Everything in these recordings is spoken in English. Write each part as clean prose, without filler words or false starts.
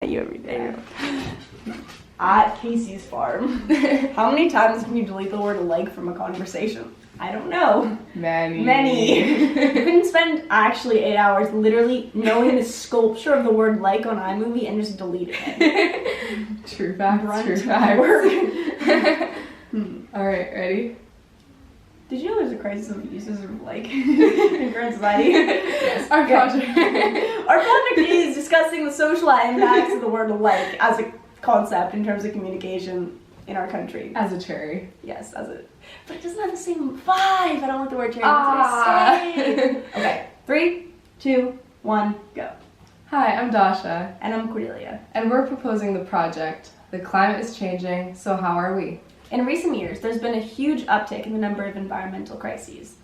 you every day. At Casey's farm. How many times can you delete the word like from a conversation? I don't know. Many. You can spend actually 8 hours literally knowing the sculpture of the word like on iMovie and just deleting it. True facts, true facts. Alright, ready? Did you know there's a crisis of uses of like in current society? Yes. Our project. Our project is discussing the social impacts of the word like as a concept in terms of communication in our country. As a cherry. Yes, as a. But it doesn't have the same vibe. I don't like the word cherry. Okay, 3, 2, 1, go. Hi, I'm Dasha. And I'm Cordelia. And we're proposing the project. The climate is changing, so how are we? In recent years, there's been a huge uptick in the number of environmental crises.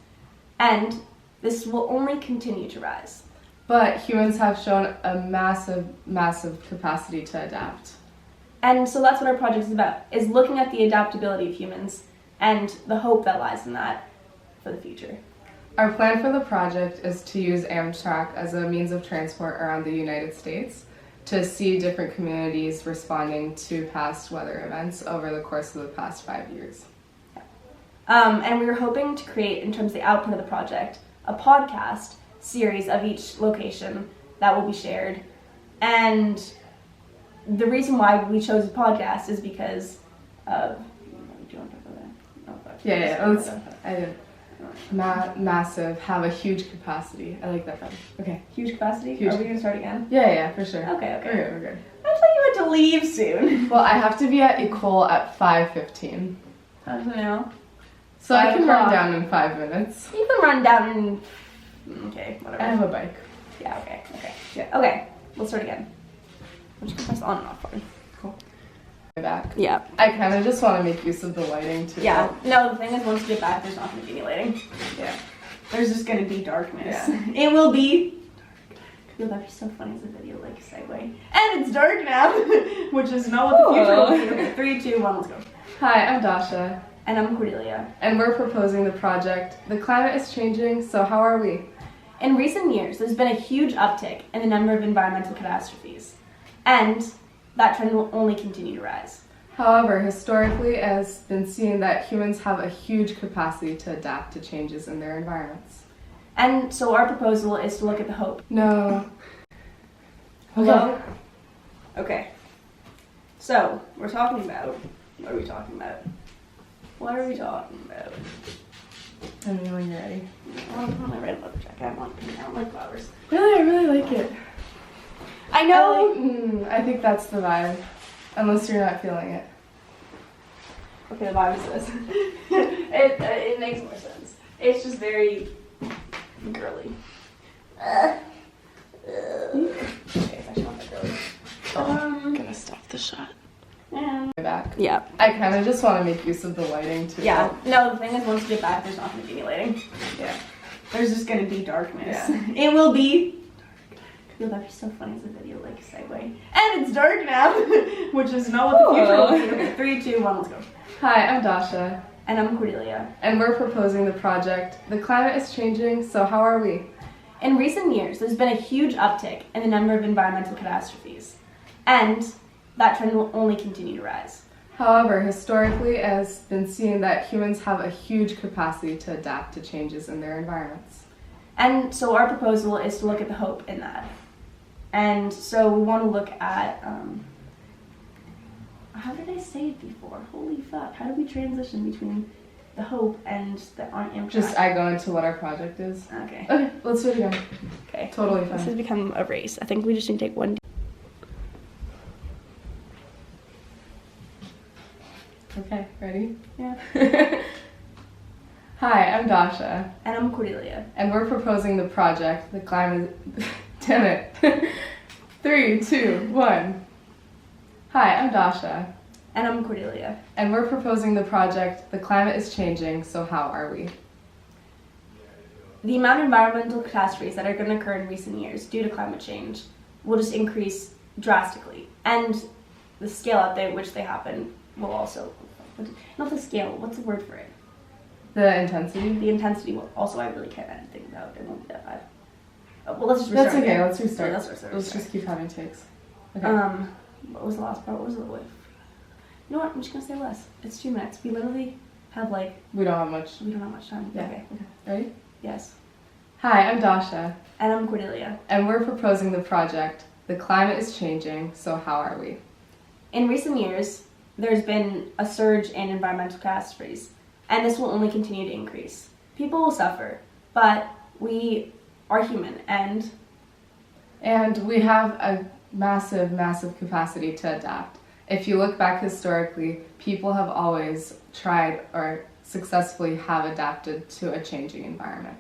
And this will only continue to rise. But humans have shown a massive capacity to adapt. And so that's what our project is about, is looking at the adaptability of humans and the hope that lies in that for the future. Our plan for the project is to use Amtrak as a means of transport around the United States to see different communities responding to past weather events over the course of the past 5 years. And we were hoping to create, in terms of the output of the project, a podcast series of each location that will be shared. And the reason why we chose a podcast is because of. Do you want to talk about that? Massive, have a huge capacity. I like that better. Okay. Huge capacity? Are we going to start again? Yeah, for sure. Okay. We're good. I thought you had to leave soon. Well, I have to be at Ecole at 5:15. How do you know? So I can run down in 5 minutes. You can run down in. Okay, whatever. I have a bike. Yeah, okay. Yeah. Okay, let's start again. I'm just gonna press on and off button. Cool. Back. Yeah. I kind of just want to make use of the lighting too. Yeah. No, the thing is, once you get back, there's not going to be any lighting. Yeah. There's just going to be darkness. Yeah. It will be. Yo, that'd be so funny as a video, like, segue. And it's dark now, which is not what the future will be. Okay, 3, 2, 1, let's go. Hi, I'm Dasha. And I'm Cordelia. And we're proposing the project. The climate is changing, so how are we? In recent years, there's been a huge uptick in the number of environmental catastrophes. And that trend will only continue to rise. However, historically, it has been seen that humans have a huge capacity to adapt to changes in their environments. And so our proposal is to look at the hope. No. Hello? Okay. So, we're talking about... What are we talking about? I mean, when you're ready. I want to put on my red leather jacket. I don't like flowers. Really, I really like it. I know! I think that's the vibe. Unless you're not feeling it. Okay, the vibe is this. It makes more sense. It's just very girly. Okay, it's actually not that girly. I'm gonna stop the shot. Back. Yeah. I kind of just want to make use of the lighting too. Yeah. No, the thing is, once you get back, there's not going to be any lighting. Yeah. There's just going to be darkness. Yeah. It will be. Yo, that'd be so funny as a video, like, segue. And it's dark now, which is not what the future will be. Okay, 3, 2, 1, let's go. Hi, I'm Dasha. And I'm Cordelia. And we're proposing the project. The climate is changing, so how are we? In recent years, there's been a huge uptick in the number of environmental catastrophes. And that trend will only continue to rise. However, historically, it has been seen that humans have a huge capacity to adapt to changes in their environments. And so our proposal is to look at the hope in that. And so we want to look at, how did I say it before? Holy fuck, how do we transition between the hope and the Amtrak? Just, I go into what our project is. Okay. Okay, let's do it again. Okay. Totally fine. This has become a race. I think we just need to take one. Okay, ready? Yeah. Hi, I'm Dasha. And I'm Cordelia. And we're proposing the project. The climate... Damn it. 3, 2, 1. Hi, I'm Dasha. And I'm Cordelia. And we're proposing the project. The climate is changing, so how are we? The amount of environmental catastrophes that are going to occur in recent years due to climate change will just increase drastically. And the scale at which they happen will also... Not the scale, what's the word for it? The intensity? The intensity will also, I really can't think about it. It won't be that bad. Well, let's just restart. That's okay, again. let's restart. Yeah, let's restart. Let's just keep having takes. Okay. What was the last part? What was it with? You know what? I'm just gonna say less. It's 2 minutes. We literally have We don't have much. We don't have much time. Yeah. Okay. Ready? Yes. Hi, I'm Dasha. And I'm Cordelia. And we're proposing the project, The Climate is Changing, so how are we? In recent years, there's been a surge in environmental catastrophes, and this will only continue to increase. People will suffer, but we are human, and we have a massive, massive capacity to adapt. If you look back historically, people have always tried or successfully have adapted to a changing environment.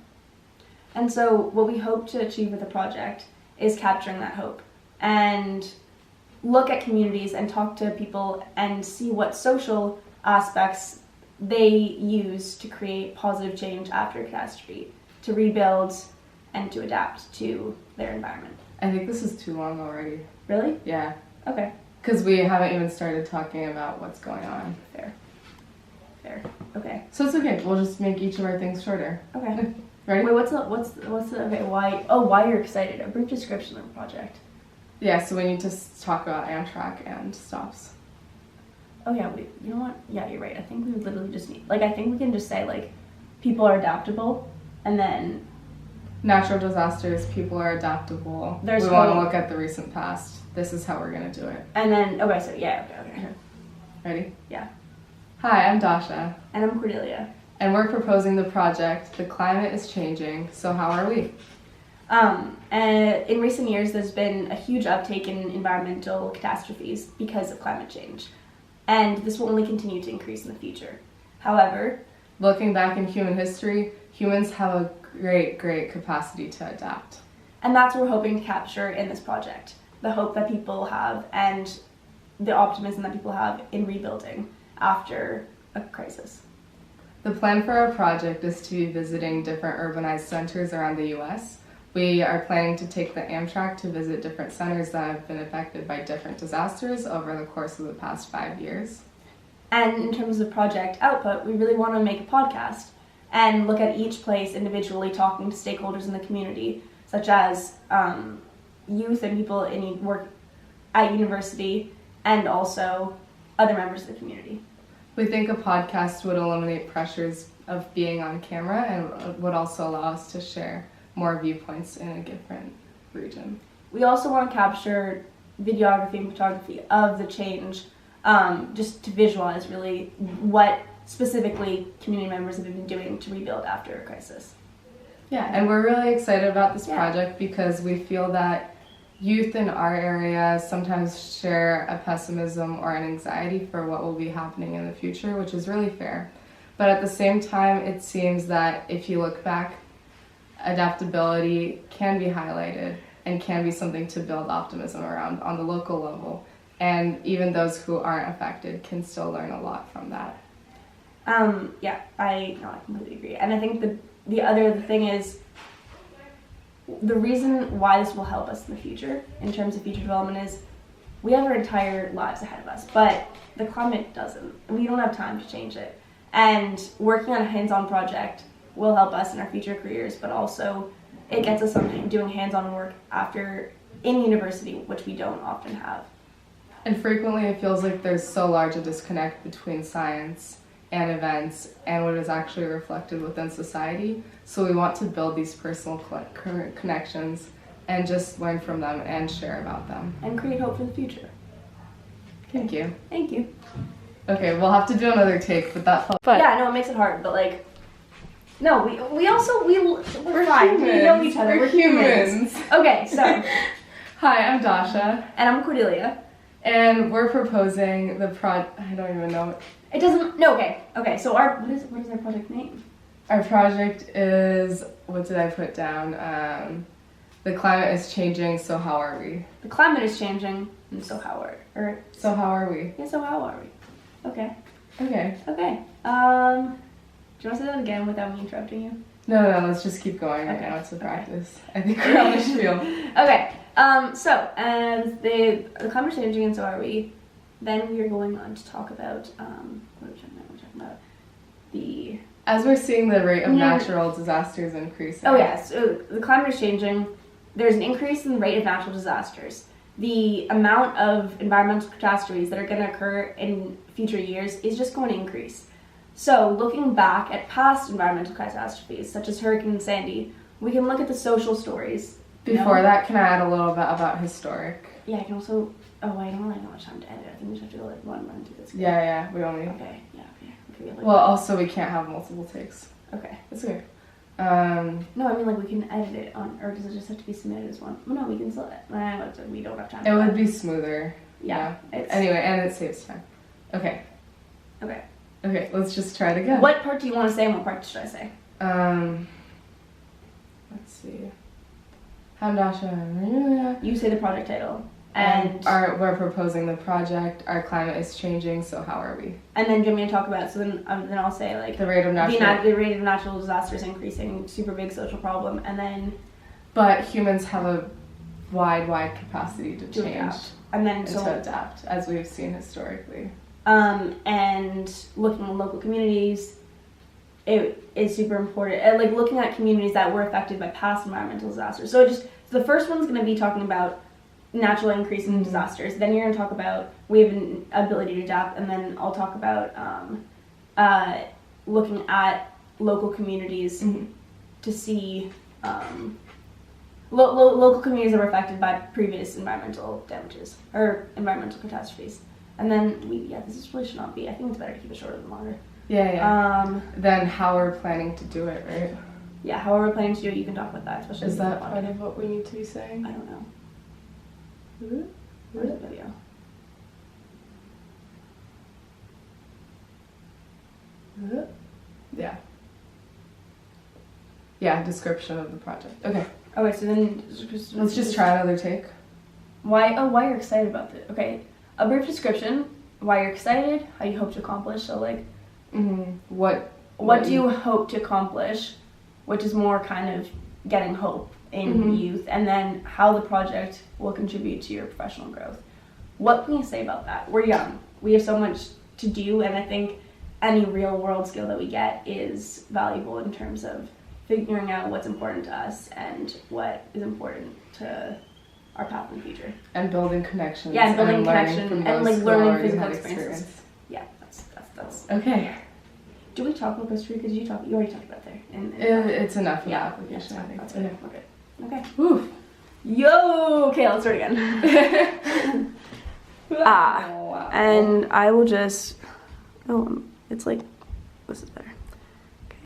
And so what we hope to achieve with the project is capturing that hope and look at communities and talk to people and see what social aspects they use to create positive change after a catastrophe, to rebuild and to adapt to their environment. I think this is too long already. Really? Yeah. Okay. Because we haven't even started talking about what's going on. Fair. Okay. So it's okay. We'll just make each of our things shorter. Okay. Ready? Wait, what's the okay, why you're excited? A brief description of the project. Yeah, so we need to talk about Amtrak and stops. Oh yeah, you know what? Yeah, you're right. I think we would literally just need, I think we can just say, people are adaptable, and then natural disasters, people are adaptable. We want to look at the recent past. This is how we're going to do it. And then, okay. Ready? Yeah. Hi, I'm Dasha. And I'm Cordelia. And we're proposing the project, The Climate is Changing, so how are we? In recent years, there's been a huge uptake in environmental catastrophes because of climate change. And this will only continue to increase in the future. However, looking back in human history, humans have a great, great capacity to adapt. And that's what we're hoping to capture in this project. The hope that people have and the optimism that people have in rebuilding after a crisis. The plan for our project is to be visiting different urbanized centers around the U.S. We are planning to take the Amtrak to visit different centers that have been affected by different disasters over the course of the past 5 years. And in terms of project output, we really want to make a podcast and look at each place individually, talking to stakeholders in the community, such as youth and people in work at university, and also other members of the community. We think a podcast would eliminate pressures of being on camera and would also allow us to share more viewpoints in a different region. We also want to capture videography and photography of the change, just to visualize really what specifically community members have been doing to rebuild after a crisis. Yeah, and we're really excited about this project because we feel that youth in our area sometimes share a pessimism or an anxiety for what will be happening in the future, which is really fair. But at the same time, it seems that if you look back, adaptability can be highlighted and can be something to build optimism around on the local level. And even those who aren't affected can still learn a lot from that. I completely agree. And I think the other thing is, the reason why this will help us in the future, in terms of future development, is we have our entire lives ahead of us, but the climate doesn't. We don't have time to change it. And working on a hands-on project will help us in our future careers, but also it gets us something doing hands-on work after in university, which we don't often have. And frequently it feels like there's so large a disconnect between science and events and what is actually reflected within society. So we want to build these personal connections and just learn from them and share about them. And create hope for the future. Thank you. Thank you. Okay, we'll have to do another take, but that felt... Yeah, no, it makes it hard, but no, we're fine. Humans. We know each other. We're humans. Okay, so. Hi, I'm Dasha. And I'm Cordelia. And we're proposing the I don't even know. It doesn't, no, okay, so what is our project name? Our project is, what did I put down? The climate is changing, so how are we? The climate is changing, and so how are we? So how are we? Yeah, so how are we? Okay. Okay. Do you want to say that again without me interrupting you? No, let's just keep going right now. It's a practice. I think we're on the spiel. Okay, so, as the climate is changing, and so are we. Then we are going on to talk about, what are we talking about? As we're seeing the rate of natural disasters increasing. Oh, yes. So the climate is changing. There's an increase in the rate of natural disasters. the amount of environmental catastrophes that are going to occur in future years is just going to increase. So looking back at past environmental catastrophes, such as Hurricane Sandy, we can look at the social stories. Before that, can I add a little bit about historic? Yeah, I can also... Oh, I don't really have much time to edit. I think we just have to go like run through this. Yeah, we only... Okay, yeah, okay. Well, also we can't have multiple takes. Okay. That's okay. No, I mean like we can edit it on, or does it just have to be submitted as one? Well, no, we can still edit. We don't have time. It would be smoother. Yeah. Anyway, and it saves time. Okay, let's just try it again. What part do you want to say and what part should I say? Let's see. Handasha. You say the project title. And we're proposing the project. Our climate is changing, so how are we? And then do you want me to talk about? So then I'll say like the rate of natural disasters increasing, super big social problem, and then. But humans have a wide capacity to change adapt. And then to adapt, as we've seen historically. And looking at local communities, it is super important. And like looking at communities that were affected by past environmental disasters. So the first one's going to be talking about natural increase in disasters. Then you're going to talk about we have an ability to adapt, and then I'll talk about looking at local communities to see local communities that were affected by previous environmental damages or environmental catastrophes. And then this really should not be. I think it's better to keep it shorter than longer. Yeah. Then how we're planning to do it, right? Yeah, how we're planning to do it. You can talk about that, especially. Is that part of what we need to be saying? I don't know. Where's the video? Yeah, description of the project. Okay. Okay, so then let's just try another take. Why you're excited about it? Okay, a brief description. Why you're excited? How you hope to accomplish. So like, what do you hope to accomplish? Which is more kind of getting hope in youth, and then how the project will contribute to your professional growth. What can you say about that? We're young. We have so much to do, and I think any real world skill that we get is valuable in terms of figuring out what's important to us and what is important to our path in the future. And building connections. Yeah, and building connection and like learning physical experiences. Yeah, that's okay. Do we talk about Costa Rica? You already talked about there. It's enough for the application, I think. That's okay. Okay. Woo. Yo! Okay, let's start again. Wow. And I will just... Oh, it's like... This is better.